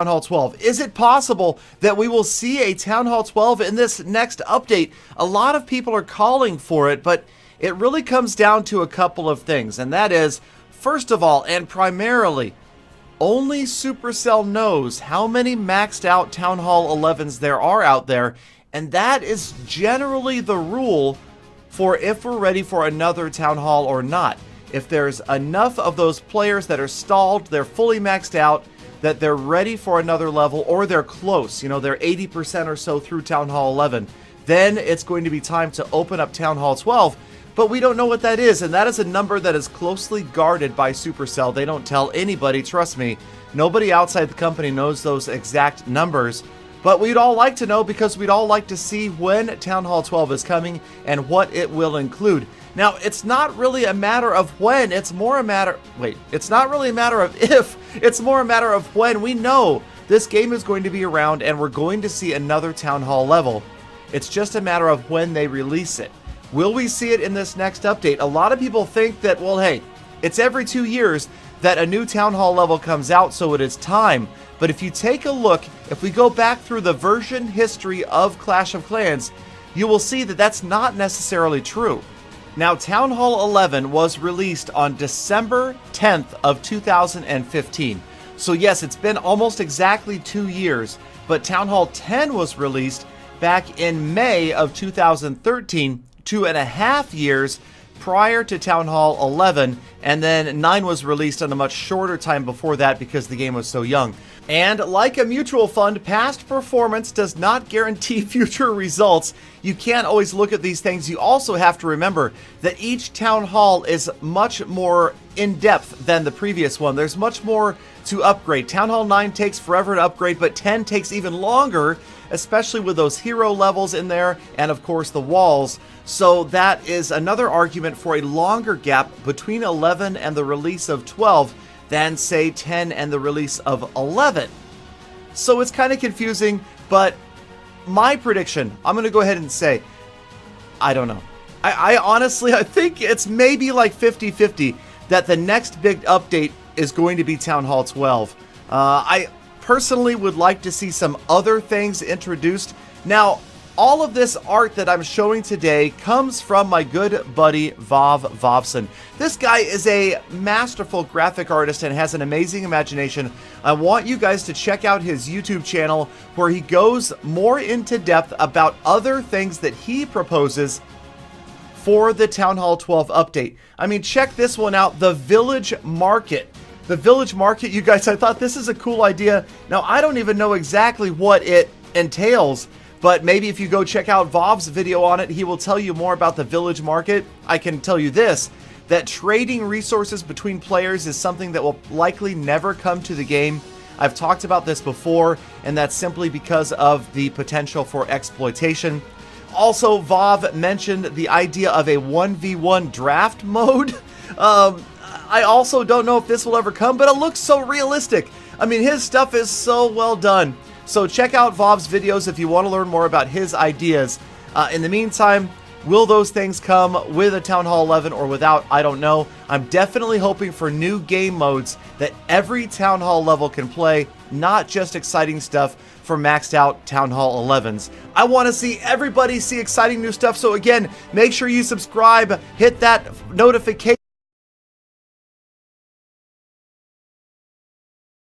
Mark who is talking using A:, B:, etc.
A: Town Hall 12. Is it possible that we will see a Town Hall 12 in this next update? A lot of people are calling for it, but it really comes down to a couple of things, and that is, first of all, and primarily, only Supercell knows how many maxed out Town Hall 11s there are out there, and that is generally the rule for if we're ready for another Town Hall or not. If there's enough of those players that are stalled, they're fully maxed out, that they're ready for another level, or they're close, you know, they're 80% or so through Town Hall 11, then it's going to be time to open up Town Hall 12, but we don't know what that is, and that is a number that is closely guarded by Supercell. They don't tell anybody, trust me. Nobody outside the company knows those exact numbers, but we'd all like to know because we'd all like to see when Town Hall 12 is coming and what it will include. Now, it's not really a matter of when, it's more a matter... Wait, it's not really a matter of if, it's more a matter of when. We know this game is going to be around and we're going to see another Town Hall level. It's just a matter of when they release it. Will we see it in this next update? A lot of people think that, well, hey, it's every 2 years that a new Town Hall level comes out, so it is time. But if you take a look, if we go back through the version history of Clash of Clans, you will see that that's not necessarily true. Now, Town Hall 11 was released on December 10th of 2015. So yes, it's been almost exactly 2 years, but Town Hall 10 was released back in May of 2013, 2.5 years prior to Town Hall 11, and then 9 was released on a much shorter time before that because the game was so young. And like a mutual fund, past performance does not guarantee future results. You can't always look at these things. You also have to remember that each Town Hall is much more in-depth than the previous one. There's much more to upgrade. Town Hall 9 takes forever to upgrade, but 10 takes even longer, especially with those hero levels in there and, of course, the walls. So that is another argument for a longer gap between 11 and the release of 12 than, say, 10 and the release of 11. So it's kind of confusing, but my prediction, I'm going to go ahead and say, I don't know. I honestly, I think it's maybe like 50-50 that the next big update is going to be Town Hall 12. I personally would like to see some other things introduced. Now, all of this art that I'm showing today comes from my good buddy Vovson. This guy is a masterful graphic artist and has an amazing imagination. I want you guys to check out his YouTube channel where he goes more into depth about other things that he proposes for the Town Hall 12 update. I mean, check this one out, the Village Market. The Village Market, you guys, I thought this is a cool idea. Now, I don't even know exactly what it entails, but maybe if you go check out Vov's video on it, he will tell you more about the Village Market. I can tell you this, that trading resources between players is something that will likely never come to the game. I've talked about this before, and that's simply because of the potential for exploitation. Also, Vov mentioned the idea of a 1v1 draft mode. I also don't know if this will ever come, but it looks so realistic. I mean, his stuff is so well done. So check out Vov's videos if you want to learn more about his ideas. In the meantime, will those things come with a Town Hall 11 or without? I don't know. I'm definitely hoping for new game modes that every Town Hall level can play, not just exciting stuff for maxed out Town Hall 11s. I want to see everybody see exciting new stuff. So again, make sure you subscribe, hit that notification